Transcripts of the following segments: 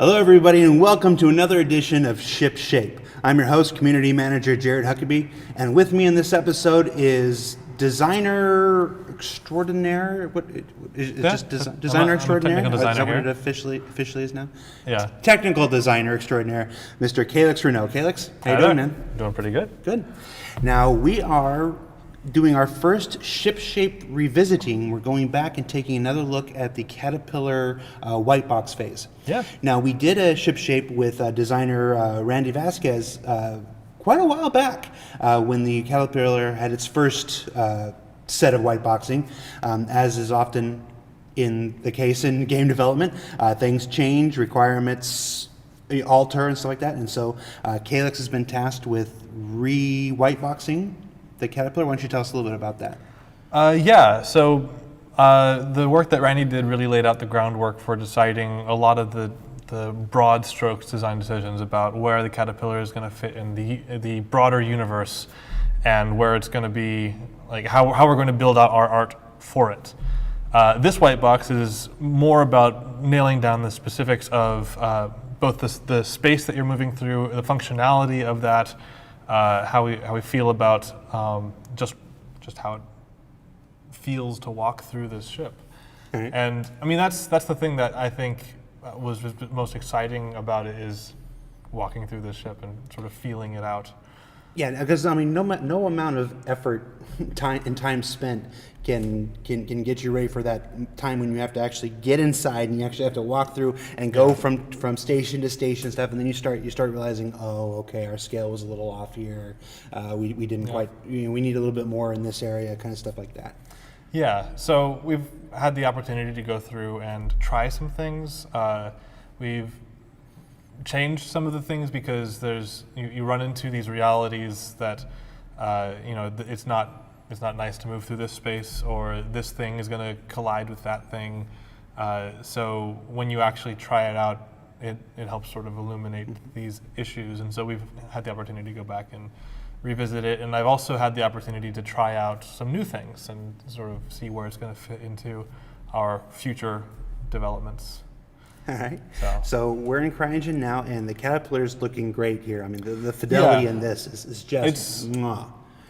Hello, everybody, and welcome to another edition of Ship Shape. I'm your host, Community Manager Jared Huckabee, and with me in this episode is designer extraordinaire. What is just designer extraordinaire? Technical designer Is that here. what it officially is now? Yeah. Technical designer extraordinaire, Mr. Calix Renault. Calix, how you doing, man? Doing pretty good. Good. Now we are doing our first Ship Shape revisiting. We're going back and taking another look at the Caterpillar Whitebox phase. Yeah. Now we did a Ship Shape with designer Randy Vasquez quite a while back when the Caterpillar had its first set of whiteboxing. As is often in the case in game development, things change, requirements alter and stuff like that. And so Calix has been tasked with re-whiteboxing the Caterpillar. Why don't you tell us a little bit about that? So the work that Randy did really laid out the groundwork for deciding a lot of the broad strokes design decisions about where the Caterpillar is going to fit in the broader universe and where it's going to be, like how we're going to build out our art for it. This whitebox is more about nailing down the specifics of both the space that you're moving through, the functionality of that, how we feel about just how it feels to walk through this ship. Right. And I mean that's the thing that I think was most exciting about it, is walking through this ship and sort of feeling it out. Yeah, because I mean, no amount of effort, time spent can get you ready for that time when you have to actually get inside and you actually have to walk through and go from station to station and stuff, and then you start realizing, oh, okay, our scale was a little off here. We didn't quite. We need a little bit more in this area, kind of stuff like that. Yeah, so we've had the opportunity to go through and try some things. We've changed some of the things because there's you run into these realities that it's not nice to move through this space, or this thing is going to collide with that thing. So when you actually try it out, it helps sort of illuminate these issues. And so we've had the opportunity to go back and revisit it. And I've also had the opportunity to try out some new things and sort of see where it's going to fit into our future developments. All right. So we're in CryEngine now, and the Caterpillar's looking great here. I mean, the fidelity in this is just.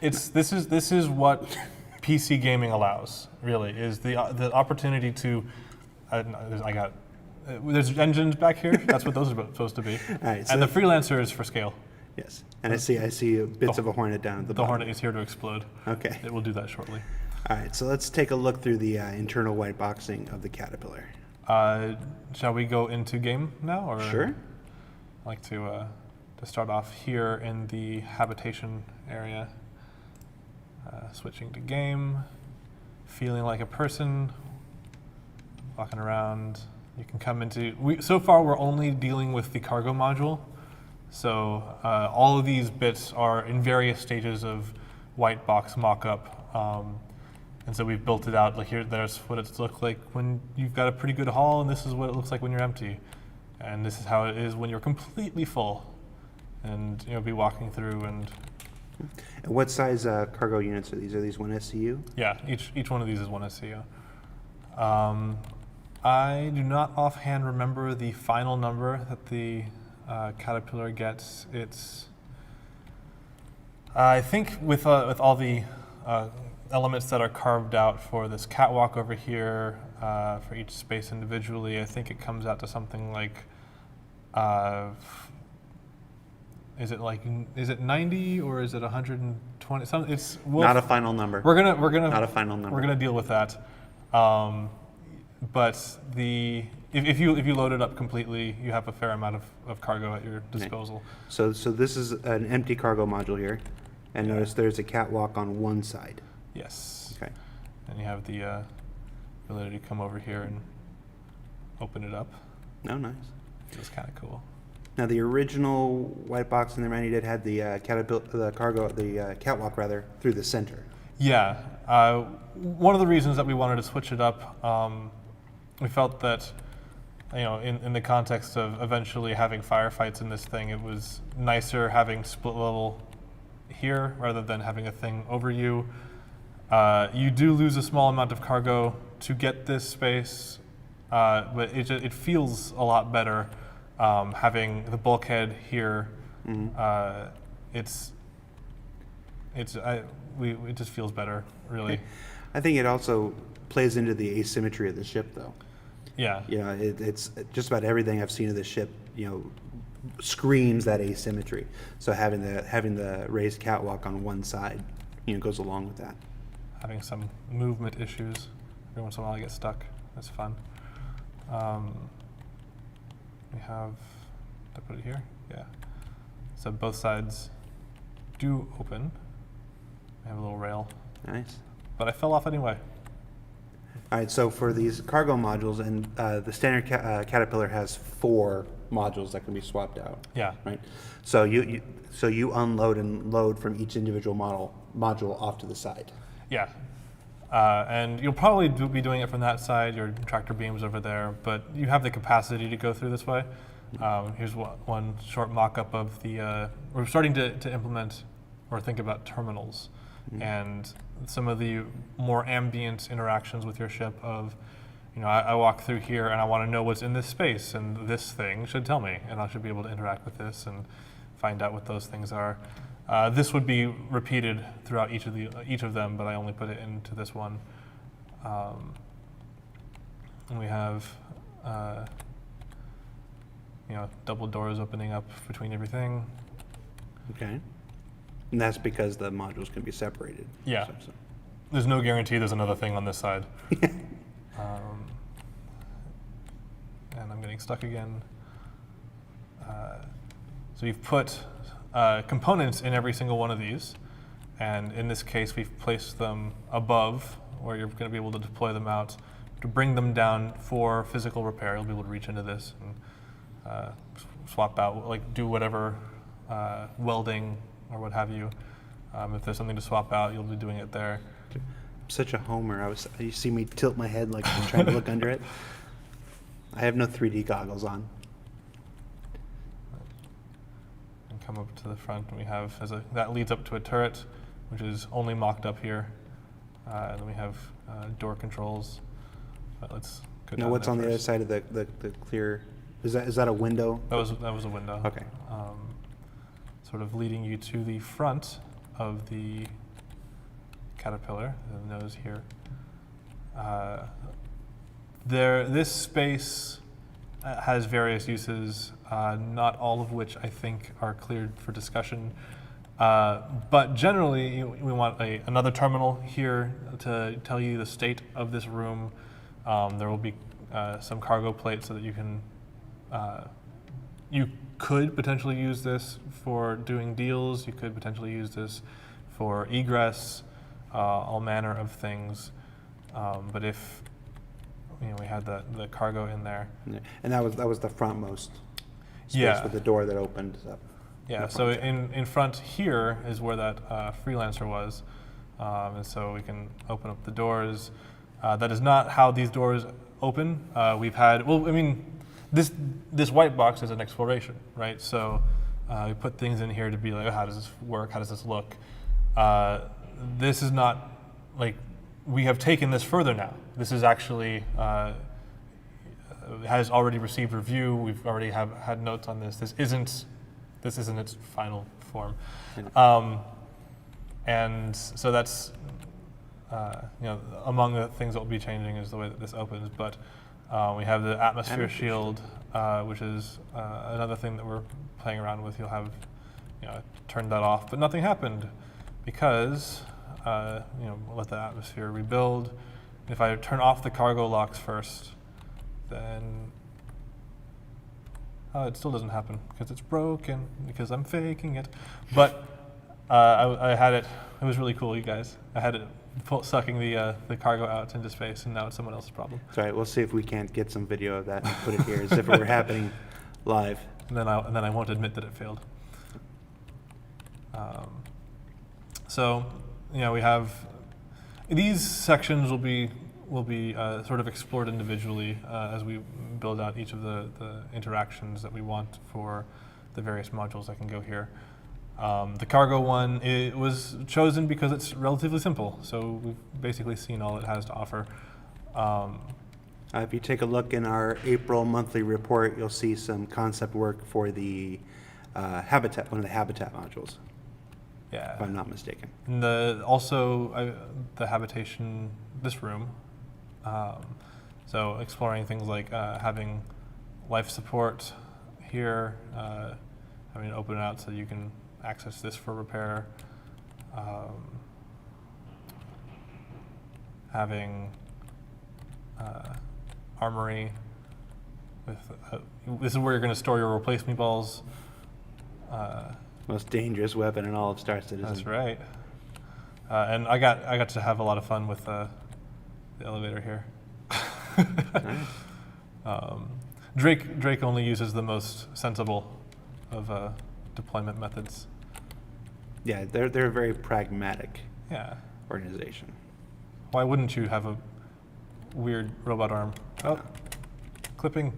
This is what PC gaming allows. Really, is the opportunity to. There's engines back here. That's what those are supposed to be. All right, so and the freelancer is for scale. Yes, and I see bits of a Hornet down at the bottom. The Hornet is here to explode. Okay. It will do that shortly. All right, so let's take a look through the internal whiteboxing of the Caterpillar. Shall we go into game now? Or sure. I'd like to start off here in the habitation area. Switching to game, feeling like a person, walking around. You can come into. So far, we're only dealing with the cargo module. So all of these bits are in various stages of whitebox mock-up. And so we've built it out. Like there's what it looks like when you've got a pretty good haul, and this is what it looks like when you're empty. And this is how it is when you're completely full. And be walking through and. And what size cargo units are these? Are these 1 SCU? Yeah, each one of these is 1 SCU. I do not offhand remember the final number that the Caterpillar gets. It's I think with all the elements that are carved out for this catwalk over here, for each space individually, I think it comes out to something like. Is it 90 or is it 120? Not a final number. We're gonna not a final number. We're gonna deal with that. But if you load it up completely, you have a fair amount of cargo at your disposal. Okay. So this is an empty cargo module here, and notice there's a catwalk on one side. Yes. Okay. And you have the ability to come over here and open it up. Oh, nice. It's kind of cool. Now the original whitebox in the Randy did had the catwalk rather through the center. Yeah. One of the reasons that we wanted to switch it up, we felt that, in the context of eventually having firefights in this thing, it was nicer having split level here rather than having a thing over you. You do lose a small amount of cargo to get this space, but it feels a lot better Having the bulkhead here, Mm-hmm. it just feels better, really. I think it also plays into the asymmetry of the ship, though. Yeah. You know, it's just about everything I've seen of the ship, you know, screams that asymmetry. So having the raised catwalk on one side, you know, goes along with that. Having some movement issues. Every once in a while I get stuck. That's fun. We have, did I put it here? Yeah. So both sides do open. I have a little rail, Nice. but I fell off anyway. All right, so for these cargo modules, and the standard Caterpillar has 4 modules that can be swapped out, Yeah. right? So you unload and load from each individual module off to the side. Yeah. And you'll probably be doing it from that side, your tractor beam's over there, but you have the capacity to go through this way. Here's one short mock-up of the, we're starting to implement or think about terminals and some of the more ambient interactions with your ship of, you know, I walk through here and I want to know what's in this space, and this thing should tell me, and I should be able to interact with this and find out what those things are. This would be repeated throughout each of them, but I only put it into this one. And we have, you know, double doors opening up between everything. Okay. And that's because the modules can be separated. Yeah. So. There's no guarantee there's another thing on this side. And I'm getting stuck again. So you've put components in every single one of these, and in this case we've placed them above where you're going to be able to deploy them out to bring them down for physical repair. You'll be able to reach into this and swap out, like do whatever welding or what have you. If there's something to swap out, you'll be doing it there. I'm such a homer. You see me tilt my head like I'm trying to look under it. I have no 3D goggles on. And come up to the front, and we have that leads up to a turret, which is only mocked up here. And then we have door controls. But let's go Now, down what's there on the other first. side of the clear? Is that a window? That was a window. Okay. Sort of leading you to the front of the Caterpillar, the nose here. This space has various uses, not all of which I think are cleared for discussion. But generally, we want another terminal here to tell you the state of this room. There will be some cargo plates so that you can you could potentially use this for doing deals. You could potentially use this for egress, all manner of things. But if we had the cargo in there, Yeah. And that was the frontmost space Yeah. with the door that opened up. yeah. So in front here is where that freelancer was, and so we can open up the doors. That is not how these doors open. We've had this white box is an exploration, right? So we put things in here to be like, oh, how does this work? How does this look? This is not like, we have taken this further now. This is actually has already received review. We've already had notes on this. This isn't its final form, and so that's among the things that will be changing is the way that this opens. But we have the atmosphere shield, which is another thing that we're playing around with. You'll have turned that off, but nothing happened because we'll let the atmosphere rebuild. If I turn off the cargo locks first, then it still doesn't happen because it's broken, because I'm faking it. But I had it. It was really cool, you guys. I had it sucking the cargo out into space, and now it's someone else's problem. That's all right. We'll see if we can't get some video of that and put it here as if it were happening live. And then I won't admit that it failed. So we have these sections will be sort of explored individually as we build out each of the interactions that we want for the various modules that can go here. The cargo one, it was chosen because it's relatively simple, so we've basically seen all it has to offer. If you take a look in our April monthly report, you'll see some concept work for the habitat, one of the habitat modules, Yeah. if I'm not mistaken. And the habitation, this room. So exploring things like having life support here, having it open out so you can access this for repair. Having armory with this is where you're going to store your replacement balls. Most dangerous weapon in all of Star Citizen. That's right. And I got to have a lot of fun with the elevator here. Nice. Drake only uses the most sensible of deployment methods. Yeah, they're a very pragmatic Yeah. organization. Why wouldn't you have a weird robot arm? Oh, clipping.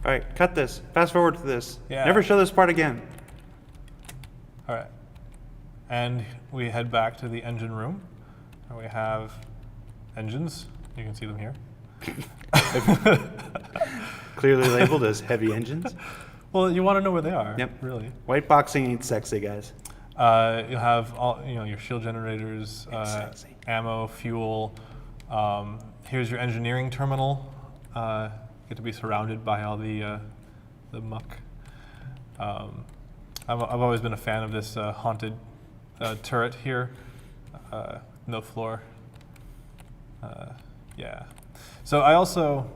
All right, cut this. Fast forward to this. Yeah. Never show this part again. All right. And we head back to the engine room. And we have engines. You can see them here. Clearly labeled as heavy engines. Well, you want to know where they are. Yep. Really. White boxing ain't sexy, guys. You'll have all your shield generators, Sexy. ammo, fuel. Here's your engineering terminal. Get to be surrounded by all the muck. I've always been a fan of this haunted turret here. No floor. Yeah. So I also,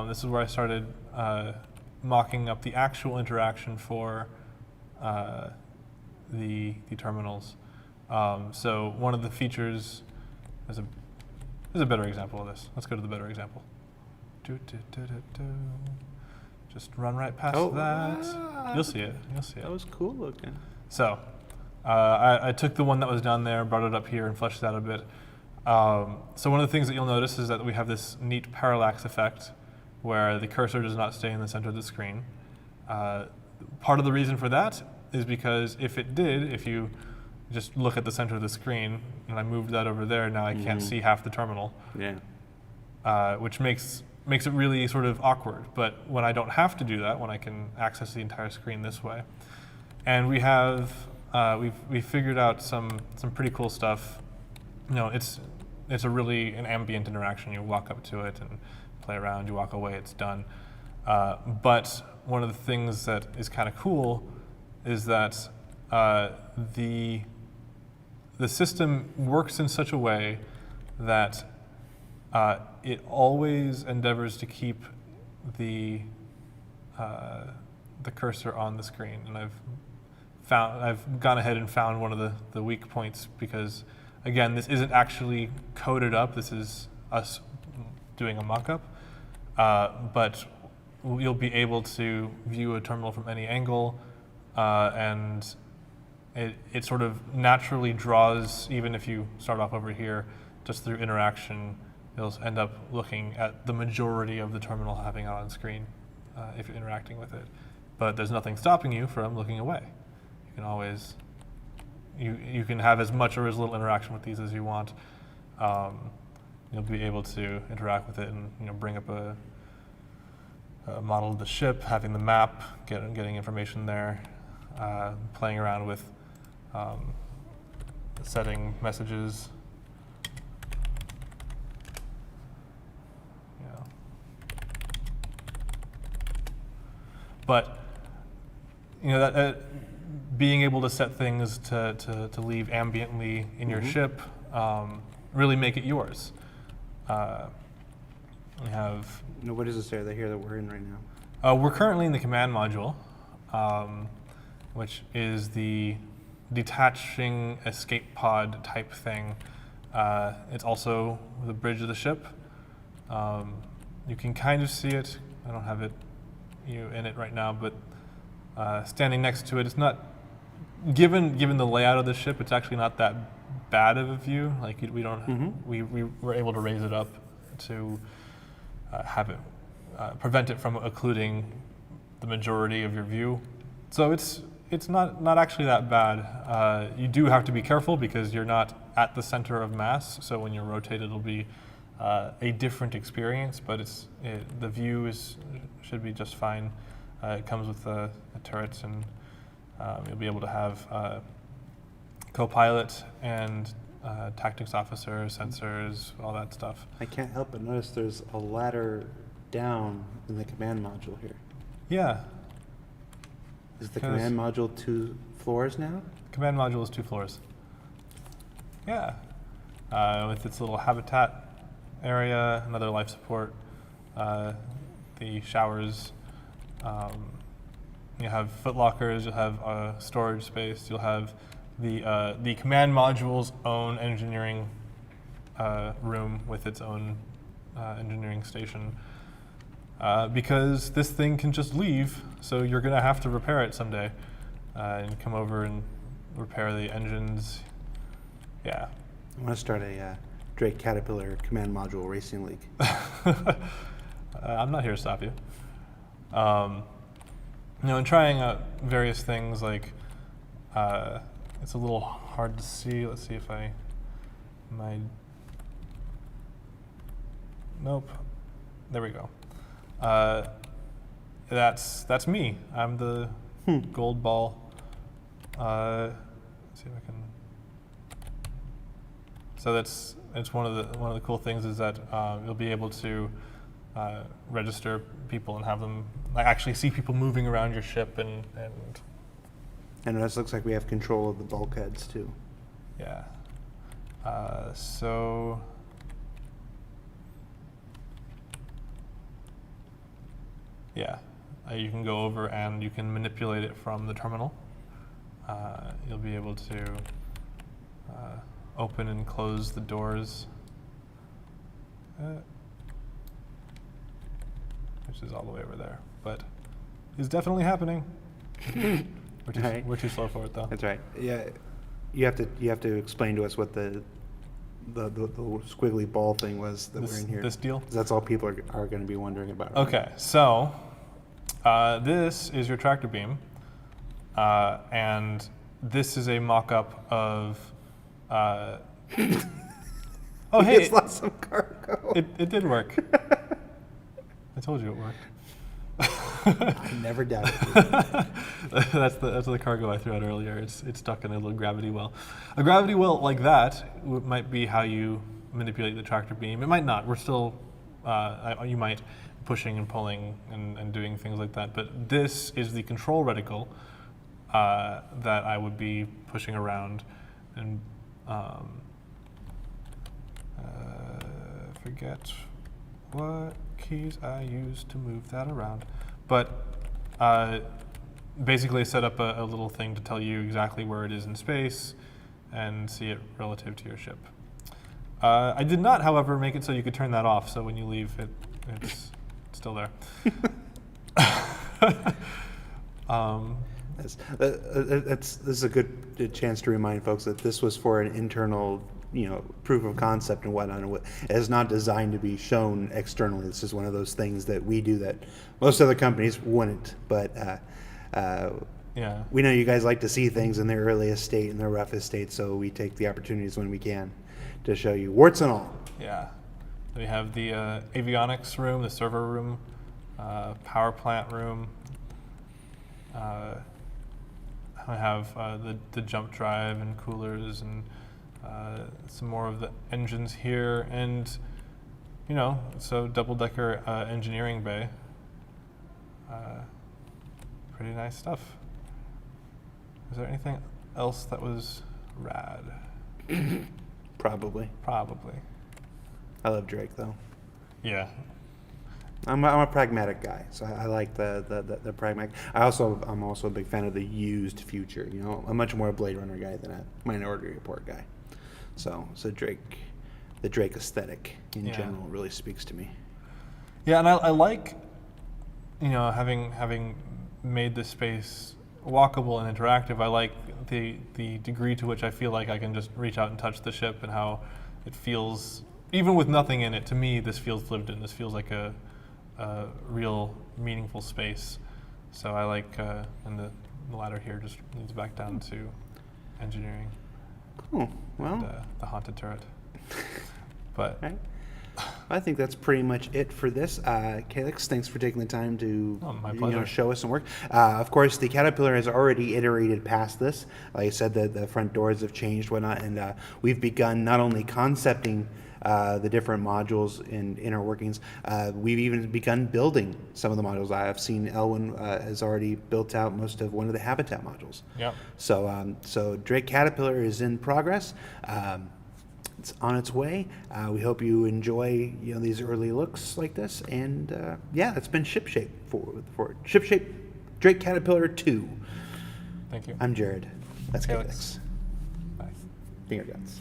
this is where I started mocking up the actual interaction for the terminals. So one of the features is a better example of this. Let's go to the better example. Just run right past that. You'll see it. You'll see it. That was cool looking. So I took the one that was down there, brought it up here, and fleshed it out a bit. So one of the things that you'll notice is that we have this neat parallax effect where the cursor does not stay in the center of the screen. Part of the reason for that is because if it did, if you just look at the center of the screen, and I moved that over there, now I can't see half the terminal, which makes it really sort of awkward. But when I don't have to do that, when I can access the entire screen this way, and we have we've figured out some pretty cool stuff. It's an ambient interaction. You walk up to it and play around. You walk away. It's done. But one of the things that is kind of cool is that the system works in such a way that it always endeavors to keep the cursor on the screen. And I've gone ahead and found one of the weak points because, again, this isn't actually coded up. This is us doing a mock-up. But you'll be able to view a terminal from any angle, and it sort of naturally draws, even if you start off over here, just through interaction, you'll end up looking at the majority of the terminal having it on screen if you're interacting with it. But there's nothing stopping you from looking away. You can always, you can have as much or as little interaction with these as you want. You'll be able to interact with it and bring up a model of the ship, having the map, getting information there, playing around with setting messages. But that being able to set things to leave ambiently in your ship, really make it yours. We have. What is this area here that we're in right now? We're currently in the command module, which is the detaching escape pod type thing. It's also the bridge of the ship. You can kind of see it. I don't have it in it right now, but standing next to it, it's not given the layout of the ship. It's actually not that bad of a view. Like we don't we were able to raise it up to have it prevent it from occluding the majority of your view. So it's it's not actually that bad. You do have to be careful because you're not at the center of mass. So when you're rotated, it'll be a different experience. But the view should be just fine. It comes with the turrets, and you'll be able to have co-pilot and tactics officer, sensors, all that stuff. I can't help but notice there's a ladder down in the command module here. Yeah. Is the command module 2 floors now? Command module is 2 floors. Yeah. With its little habitat area, another life support, the showers. You have foot lockers. You'll have storage space. You'll have the command module's own engineering room with its own engineering station. Because this thing can just leave, so you're going to have to repair it someday and come over and repair the engines. Yeah. I want to start a Drake Caterpillar command module racing league. I'm not here to stop you. And trying out various things like it's a little hard to see. Let's see if nope. There we go. That's me. I'm the gold ball. Let's see if I can. So that's one of the cool things is that you'll be able to register people and have them actually see people moving around your ship and this looks like we have control of the bulkheads too. Yeah. So. Yeah, you can go over and you can manipulate it from the terminal. You'll be able to open and close the doors, which is all the way over there, but it's definitely happening. We're too slow for it though. That's right. Yeah, you have to explain to us what the squiggly ball thing was that we're in here. This deal? 'Cause that's all people are going to be wondering about. Okay, so this is your tractor beam, and this is a mock-up of. Oh, hey! It's lost some cargo. It did work. I told you it worked. I never doubted you. That's the cargo I threw out earlier. It's stuck in a little gravity well. A gravity well like that might be how you manipulate the tractor beam. It might not. We're still. You might pushing and pulling and doing things like that. But this is the control reticle that I would be pushing around and forget what keys I used to move that around. But basically set up a little thing to tell you exactly where it is in space and see it relative to your ship. I did not, however, make it so you could turn that off, so when you leave, it's still there. This is a good chance to remind folks that this was for an internal, proof of concept and whatnot. It is not designed to be shown externally. This is one of those things that we do that most other companies wouldn't. But yeah, we know you guys like to see things in their earliest state, in their roughest state, so we take the opportunities when we can to show you warts and all. Yeah. We have the avionics room, the server room, power plant room. I have the jump drive and coolers and some more of the engines here, and so double-decker engineering bay. Pretty nice stuff. Is there anything else that was rad? Probably. I love Drake though. Yeah. I'm a pragmatic guy, so I like the pragmatic. I'm also a big fan of the used future. I'm much more a Blade Runner guy than a Minority Report guy. So Drake, the Drake aesthetic in general really speaks to me. Yeah, and I like, having made this space walkable and interactive. I like the degree to which I feel like I can just reach out and touch the ship, and how it feels, even with nothing in it. To me, this feels lived in. This feels like a real meaningful space. So I like, and the ladder here just leads back down to engineering Cool. Well, and the haunted turret. But right. I think that's pretty much it for this. Calix, thanks for taking the time to Oh, my pleasure. show us some work. Of course, the Caterpillar has already iterated past this. Like I said, the front doors have changed, whatnot, and we've begun not only concepting the different modules and inner workings, we've even begun building some of the modules. I have seen Elwin has already built out most of one of the habitat modules. yeah, So Drake Caterpillar is in progress. It's on its way. We hope you enjoy these early looks like this. And yeah, it's been Shipshape for Shipshape Drake Caterpillar 2. thank you. I'm Jared. That's Calix. Calix. Bye. Finger guns.